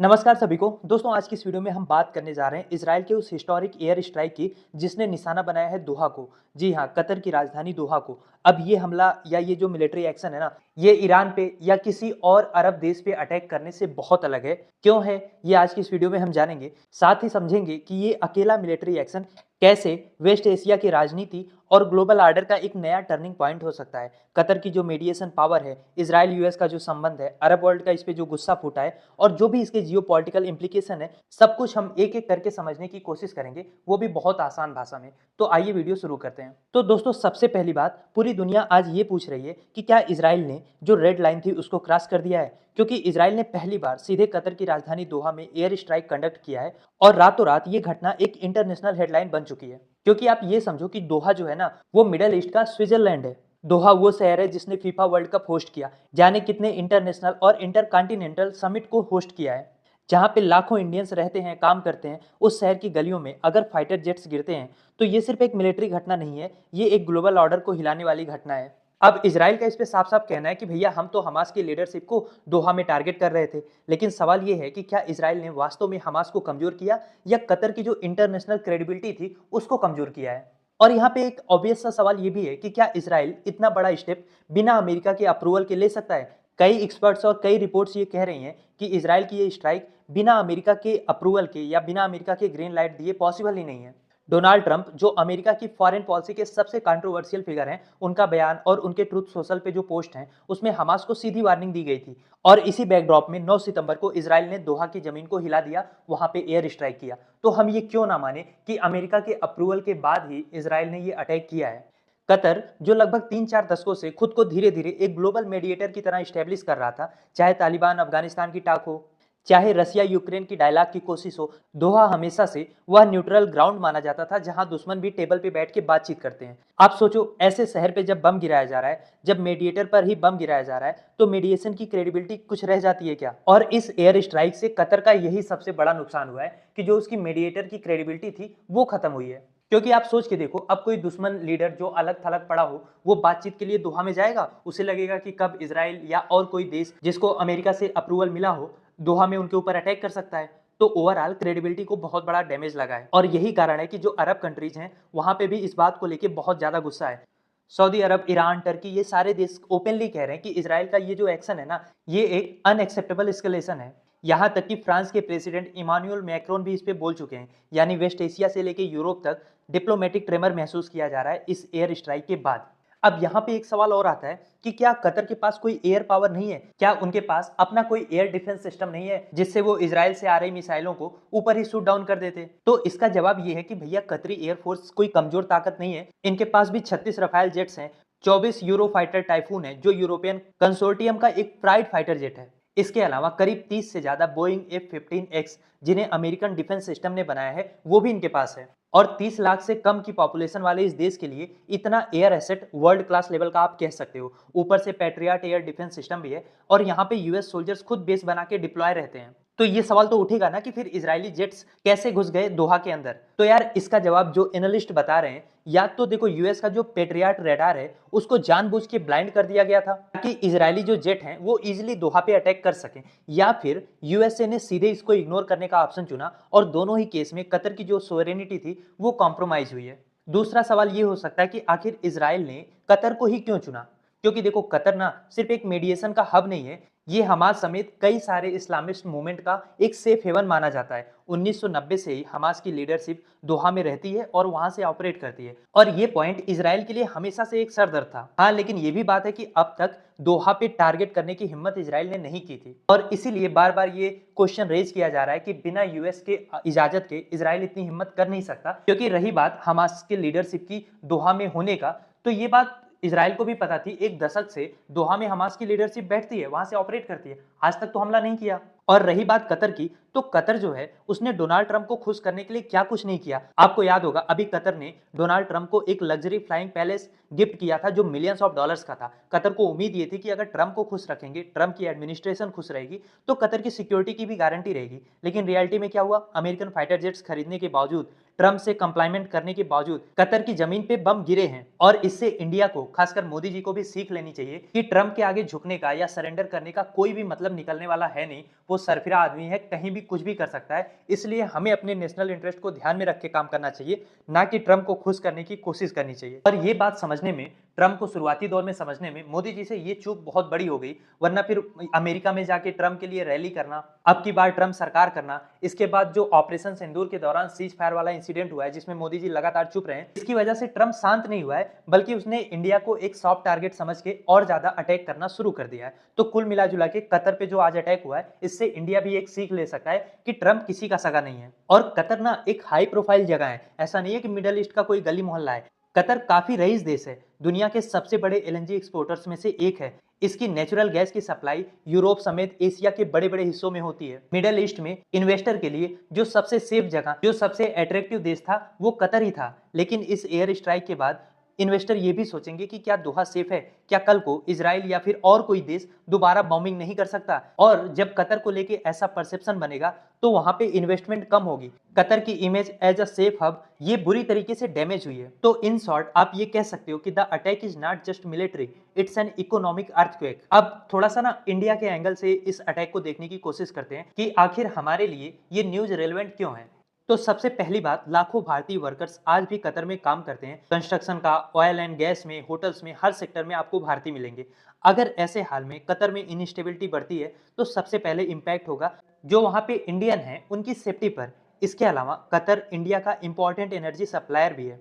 नमस्कार सभी को। दोस्तों, आज की इस वीडियो में हम बात करने जा रहे हैं इजराइल के उस हिस्टोरिक एयर स्ट्राइक की जिसने निशाना बनाया है दोहा को। जी हाँ, कतर की राजधानी दोहा को। अब ये हमला या ये जो मिलिट्री एक्शन है ना, ये ईरान पे या किसी और अरब देश पे अटैक करने से बहुत अलग है। क्यों है ये आज की इस वीडियो में हम जानेंगे। साथ ही समझेंगे कि ये अकेला मिलिट्री एक्शन कैसे वेस्ट एशिया की राजनीति और ग्लोबल ऑर्डर का एक नया टर्निंग पॉइंट हो सकता है। कतर की जो मीडिएशन पावर है, इजराइल यूएस का जो संबंध है, अरब वर्ल्ड का इस पे जो गुस्सा फूटा है और जो भी इसके जियोपॉलिटिकल इंप्लीकेशन है, सब कुछ हम एक-एक करके समझने की कोशिश करेंगे, वो भी बहुत आसान भाषा में। तो आइए वीडियो शुरू करते हैं। तो दोस्तों, सबसे पहली बात, पूरी दुनिया आज ये पूछ रही है कि क्या इजराइल ने जो रेड लाइन थी उसको क्रॉस कर दिया है? क्योंकि इजराइल ने पहली बार सीधे कतर की राजधानी दोहा में एयर स्ट्राइक कंडक्ट किया है और रातों रात ये घटना एक इंटरनेशनल हेडलाइन बन चुकी है। क्योंकि आप ये समझो कि दोहा जो है ना, वो मिडल ईस्ट का स्विट्जरलैंड है। दोहा वो शहर है जिसने फीफा वर्ल्ड कप होस्ट किया, जाने कितने इंटरनेशनल और इंटरकॉन्टिनेंटल समिट को होस्ट किया है, जहां पे लाखों इंडियंस रहते हैं, काम करते हैं। उस शहर की गलियों में अगर फाइटर जेट्स गिरते हैं तो ये सिर्फ एक मिलिट्री घटना नहीं है, ये एक ग्लोबल ऑर्डर को हिलाने वाली घटना है। अब इजराइल का इस पे साफ साफ कहना है कि भैया, हम तो हमास की लीडरशिप को दोहा में टारगेट कर रहे थे। लेकिन सवाल ये है कि क्या इजराइल ने वास्तव में हमास को कमजोर किया या कतर की जो इंटरनेशनल क्रेडिबिलिटी थी उसको कमजोर किया है। और यहाँ पे एक ऑब्वियस सा सवाल ये भी है कि क्या इजराइल इतना बड़ा स्टेप बिना अमेरिका के अप्रूवल के ले सकता है? कई एक्सपर्ट्स और कई रिपोर्ट्स ये कह रही हैं कि इजराइल की ये स्ट्राइक बिना अमेरिका के अप्रूवल के या बिना अमेरिका के ग्रीन लाइट दिए पॉसिबल ही नहीं है। डोनाल्ड ट्रंप, जो अमेरिका की फॉरेन पॉलिसी के सबसे कंट्रोवर्शियल फिगर हैं, उनका बयान और उनके ट्रूथ सोशल पे जो पोस्ट हैं, उसमें हमास को सीधी वार्निंग दी गई थी। और इसी बैकड्रॉप में 9 सितंबर को इजराइल ने दोहा की जमीन को हिला दिया, वहां पे एयर स्ट्राइक किया। तो हम ये क्यों ना माने कि अमेरिका के अप्रूवल के बाद ही इजराइल ने ये अटैक किया है। कतर, जो लगभग 3-4 दशकों से खुद को धीरे धीरे एक ग्लोबल मीडिएटर की तरह स्टैब्लिश कर रहा था, चाहे तालिबान अफगानिस्तान की टाक हो, चाहे रसिया यूक्रेन की डायलॉग की कोशिश हो, दोहा हमेशा से वह न्यूट्रल ग्राउंड माना जाता था जहां दुश्मन भी टेबल पे बैठ के बातचीत करते हैं। आप सोचो, ऐसे शहर पे जब बम गिराया जा रहा है, जब मीडिएटर पर ही बम गिराया जा रहा है, तो मीडिएशन की क्रेडिबिलिटी कुछ रह जाती है क्या? और इस एयर स्ट्राइक से कतर का यही सबसे बड़ा नुकसान हुआ है कि जो उसकी मीडिएटर की क्रेडिबिलिटी थी वो खत्म हुई है। क्योंकि आप सोच के देखो, अब कोई दुश्मन लीडर जो अलग थलग पड़ा हो, वो बातचीत के लिए दोहा में जाएगा? उसे लगेगा कि कब इजराइल या और कोई देश जिसको अमेरिका से अप्रूवल मिला हो, दोहा में उनके ऊपर अटैक कर सकता है। तो ओवरऑल क्रेडिबिलिटी को बहुत बड़ा डैमेज लगा है और यही कारण है कि जो अरब कंट्रीज हैं, वहां पे भी इस बात को लेके बहुत ज्यादा गुस्सा है। सऊदी अरब, ईरान, टर्की, ये सारे देश ओपनली कह रहे हैं कि इजराइल का ये जो एक्शन है ना, ये एक अनएक्सेप्टेबल एस्केलेशन है। यहाँ तक कि फ्रांस के प्रेसिडेंट इमानुएल मैक्रोन भी इस पे बोल चुके हैं। यानी वेस्ट एशिया से लेके यूरोप तक डिप्लोमेटिक ट्रेमर महसूस किया जा रहा है इस एयर स्ट्राइक के बाद। अब यहाँ पे एक सवाल और आता है कि क्या कतर के पास कोई एयर पावर नहीं है? क्या उनके पास अपना कोई एयर डिफेंस सिस्टम नहीं है जिससे वो इजराइल से आ रही मिसाइलों को ऊपर ही शूट डाउन कर देते? तो इसका जवाब ये है कि भैया, कतरी एयरफोर्स कोई कमजोर ताकत नहीं है। इनके पास भी 36 रफाल जेट्स हैं, 24 यूरो फाइटर टाइफून है जो यूरोपियन कंसोर्टियम का एक प्राइड फाइटर जेट है। इसके अलावा करीब 30 से ज्यादा बोइंग F-15X, जिन्हें अमेरिकन डिफेंस सिस्टम ने बनाया है, वो भी इनके पास है। और 30 लाख से कम की पॉपुलेशन वाले इस देश के लिए इतना air asset world class level का आप कह सकते हो। ऊपर से पैट्रियट एयर डिफेंस सिस्टम भी है और यहाँ पे यूएस सोल्जर्स खुद बेस बना के डिप्लॉय रहते हैं। तो ये सवाल तो उठेगा ना कि फिर इजरायली जेट्स कैसे घुस गए दोहा के अंदर? तो यार, इसका जवाब जो एनालिस्ट बता रहे हैं, या तो देखो, यूएस का जो पेट्रियट रडार है उसको जानबूझ के ब्लाइंड कर दिया गया था ताकि इजरायली जो जेट हैं वो इजिली दोहा पे अटैक कर सकें, या फिर यूएसए ने सीधे इसको इग्नोर करने का ऑप्शन चुना और दोनों ही केस में कतर की जो सोवरेनिटी थी वो कॉम्प्रोमाइज हुई है। दूसरा सवाल ये हो सकता है कि आखिर इजराइल ने कतर को ही क्यों चुना? क्योंकि देखो, कतर ना सिर्फ एक मीडिएशन का हब नहीं है, ये हमास समेत कई सारे इस्लामिस्ट मूवमेंट का एक सेफ हेवन माना जाता है। 1990 से ही हमास की लीडरशिप दोहा में रहती है और वहां से ऑपरेट करती है और ये पॉइंट इजराइल के लिए हमेशा से एक सरदर्द था। हाँ, लेकिन ये भी बात है कि अब तक दोहा पे टारगेट करने की हिम्मत इजराइल ने नहीं की थी और इसीलिए बार बार ये क्वेश्चन रेज किया जा रहा है कि बिना यूएस के इजाजत के इजराइल इतनी हिम्मत कर नहीं सकता। क्योंकि रही बात हमास के लीडरशिप की दोहा में होने का, तो ये बात इजराइल को भी पता थी। एक दशक से दोहा में हमास की लीडरशिप बैठती है, वहां से ऑपरेट करती है, आज तक तो हमला नहीं किया। और रही बात कतर की, तो कतर जो है उसने डोनाल्ड ट्रंप को खुश करने के लिए क्या कुछ नहीं किया। आपको याद होगा, अभी कतर ने डोनाल्ड ट्रंप को एक लग्जरी फ्लाइंग पैलेस गिफ्ट किया था जो मिलियंस ऑफ डॉलर्स का था। कतर को उम्मीद ये थी कि अगर ट्रंप को खुश रखेंगे, ट्रंप की एडमिनिस्ट्रेशन खुश रहेगी, तो कतर की सिक्योरिटी की भी गारंटी रहेगी। लेकिन रियलिटी में क्या हुआ? अमेरिकन फाइटर जेट्स खरीदने के बावजूद ट्रम्प से कंप्लाइमेंट करने के बावजूद कतर की जमीन पे बम गिरे हैं। और इससे इंडिया को, खासकर मोदी जी को भी सीख लेनी चाहिए कि ट्रम्प के आगे झुकने का या सरेंडर करने का कोई भी मतलब निकलने वाला है नहीं। वो सरफिरा आदमी है, कहीं भी कुछ भी कर सकता है। इसलिए हमें अपने नेशनल इंटरेस्ट को ध्यान में रख के काम करना चाहिए, ना कि ट्रम्प को खुश करने की कोशिश करनी चाहिए। और ये बात समझने में, ट्रम्प को शुरुआती दौर में समझने में मोदी जी से ये चूक बहुत बड़ी हो गई। वरना फिर अमेरिका में जाके ट्रम्प के लिए रैली करना, अब की बार ट्रम्प सरकार करना, इसके बाद जो ऑपरेशन सिंदूर के दौरान सीज फायर वाला इंसिडेंट हुआ है जिसमें मोदी जी लगातार चुप रहे हैं, इसकी वजह से ट्रम्प शांत नहीं हुआ है, बल्कि उसने इंडिया को एक सॉफ्ट टारगेट समझ के और ज्यादा अटैक करना शुरू कर दिया है। तो कुल मिला जुला के कतर पे जो आज अटैक हुआ है, इससे इंडिया भी एक सीख ले सकता है कि ट्रम्प किसी का सगा नहीं है। और कतर ना एक हाई प्रोफाइल जगह है, ऐसा नहीं है कि मिडल ईस्ट का कोई गली मोहल्ला है। कतर काफी रईस देश है, दुनिया के सबसे बड़े एलएनजी एक्सपोर्टर्स में से एक है। इसकी नेचुरल गैस की सप्लाई यूरोप समेत एशिया के बड़े बड़े हिस्सों में होती है। मिडल ईस्ट में इन्वेस्टर के लिए जो सबसे सेफ जगह, जो सबसे अट्रैक्टिव देश था, वो कतर ही था। लेकिन इस एयर स्ट्राइक के बाद इन्वेस्टर ये भी सोचेंगे कि क्या दोहा सेफ है, क्या कल को इजराइल या फिर और कोई देश दोबारा बॉम्बिंग नहीं कर सकता। और जब कतर को लेके ऐसा परसेप्शन बनेगा तो वहां पे इन्वेस्टमेंट कम होगी। कतर की image as a safe hub ये बुरी तरीके से डैमेज हुई है। तो इन शॉर्ट आप ये कह सकते हो कि the attack is not just military, it's an economic earthquake. अब थोड़ा सा ना इंडिया के एंगल से इस अटैक को देखने की कोशिश करते हैं कि आखिर हमारे लिए ये न्यूज रेलेवेंट क्यों है। तो सबसे पहली बात, लाखों भारतीय वर्कर्स आज भी कतर में काम करते हैं। कंस्ट्रक्शन का, ऑयल एंड गैस में, होटल्स में, हर सेक्टर में आपको भारतीय मिलेंगे। अगर ऐसे हाल में कतर में इनस्टेबिलिटी बढ़ती है तो सबसे पहले इम्पैक्ट होगा जो वहां पे इंडियन हैं उनकी सेफ्टी पर। इसके अलावा कतर इंडिया का इंपॉर्टेंट एनर्जी सप्लायर भी है।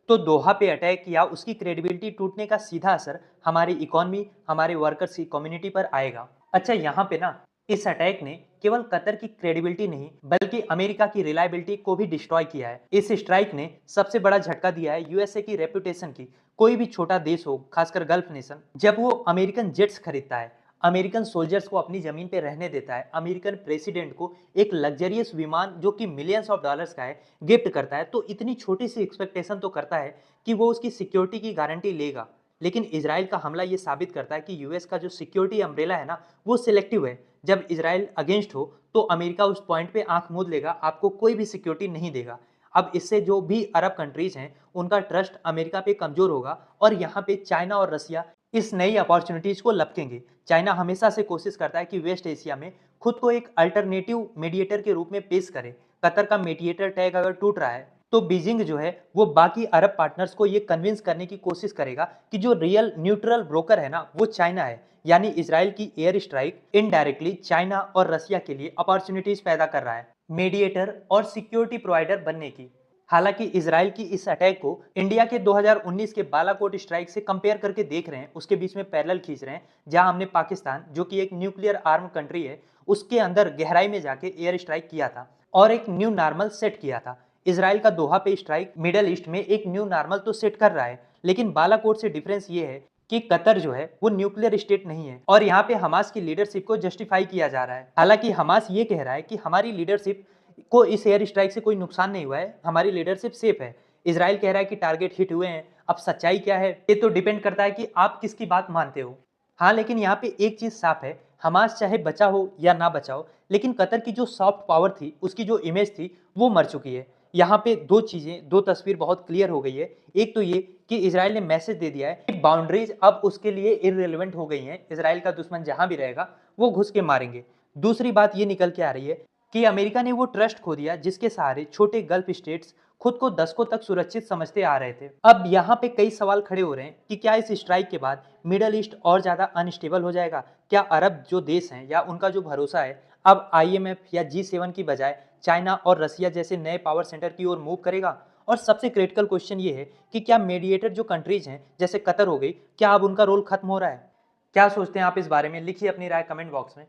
तो दोहा पे अटैक या उसकी क्रेडिबिलिटी टूटने का सीधा असर हमारी इकोनॉमी, हमारे वर्कर्स की कम्युनिटी पर आएगा। अच्छा, यहाँ पे ना इस अटैक ने केवल कतर की क्रेडिबिलिटी नहीं बल्कि अमेरिका की रिलायबिलिटी को भी डिस्ट्रॉय किया है। इस स्ट्राइक ने सबसे बड़ा झटका दिया है यूएसए की रेपुटेशन की। कोई भी छोटा देश हो, खासकर गल्फ नेशन, जब वो अमेरिकन जेट्स खरीदता है, अमेरिकन सोल्जर्स को अपनी जमीन पे रहने देता है, अमेरिकन प्रेसिडेंट को एक लग्जरियस विमान जो कि मिलियंस ऑफ डॉलर्स का है गिफ्ट करता है, तो इतनी छोटी सी एक्सपेक्टेशन तो करता है कि वो उसकी सिक्योरिटी की गारंटी लेगा। लेकिन इजराइल का हमला ये साबित करता है कि यूएस का जो सिक्योरिटी अम्ब्रेला है ना, वो सिलेक्टिव है। जब इजराइल अगेंस्ट हो तो अमेरिका उस पॉइंट पे आंख मूंद लेगा, आपको कोई भी सिक्योरिटी नहीं देगा। अब इससे जो भी अरब कंट्रीज हैं उनका ट्रस्ट अमेरिका पे कमजोर होगा और यहाँ पे चाइना और रसिया इस नई अपॉर्चुनिटीज को लपकेंगे। चाइना हमेशा से कोशिश करता है कि वेस्ट एशिया में खुद को एक अल्टरनेटिव मीडिएटर के रूप में पेश करे। कतर का मीडिएटर टैग अगर टूट रहा है तो बीजिंग जो है वो बाकी अरब पार्टनर्स को ये कन्विंस करने की कोशिश करेगा कि जो रियल न्यूट्रल ब्रोकर है ना वो चाइना है। यानी इजराइल की एयर स्ट्राइक इनडायरेक्टली चाइना और रसिया के लिए अपॉर्चुनिटीज पैदा कर रहा है मीडिएटर और सिक्योरिटी प्रोवाइडर बनने की। हालांकि इजराइल की इस अटैक को इंडिया के 2019 के बालाकोट स्ट्राइक से कंपेयर करके देख रहे हैं, उसके बीच में पैरेलल खींच रहे हैं, जहां हमने पाकिस्तान जो कि एक न्यूक्लियर आर्म कंट्री है उसके अंदर गहराई में जाके एयर स्ट्राइक किया था और एक न्यू नॉर्मल सेट किया था। इजराइल का दोहा पे स्ट्राइक मिडल ईस्ट में एक न्यू नॉर्मल तो सेट कर रहा है, लेकिन बालाकोट से डिफरेंस ये है कि कतर जो है वो न्यूक्लियर स्टेट नहीं है और यहाँ पे हमास की लीडरशिप को जस्टिफाई किया जा रहा है। हालांकि हमास ये कह रहा है कि हमारी लीडरशिप को इस एयर स्ट्राइक से कोई नुकसान नहीं हुआ है, हमारी लीडरशिप सेफ है। इजराइल कह रहा है कि टारगेट हिट हुए हैं। अब सच्चाई क्या है ये तो डिपेंड करता है कि आप किसकी बात मानते हो। हाँ, लेकिन यहाँ पे एक चीज साफ है, हमास चाहे बचा हो या ना बचा हो, लेकिन कतर की जो सॉफ्ट पावर थी, उसकी जो इमेज थी, वो मर चुकी है। यहाँ पे दो चीजें, दो तस्वीर बहुत क्लियर हो गई है। एक तो ये कि इजराइल ने मैसेज दे दिया है कि बाउंड्रीज अब उसके लिए इररिलेवेंट हो गई हैं। इजराइल का दुश्मन जहां भी रहेगा वो घुस के मारेंगे। दूसरी बात ये निकल के आ रही है कि अमेरिका ने वो ट्रस्ट खो दिया जिसके सहारे छोटे गल्फ स्टेट्स खुद को दशकों तक सुरक्षित समझते आ रहे थे। अब यहाँ पे कई सवाल खड़े हो रहे हैं कि क्या इस स्ट्राइक के बाद मिडल ईस्ट और ज्यादा अनस्टेबल हो जाएगा? क्या अरब जो देश हैं या उनका जो भरोसा है अब आईएमएफ या G7 की बजाय चाइना और रसिया जैसे नए पावर सेंटर की ओर मूव करेगा? और सबसे क्रिटिकल क्वेश्चन ये है कि क्या मीडिएटर जो कंट्रीज हैं जैसे कतर हो गई, क्या अब उनका रोल खत्म हो रहा है? क्या सोचते हैं आप इस बारे में? लिखिए अपनी राय कमेंट बॉक्स में।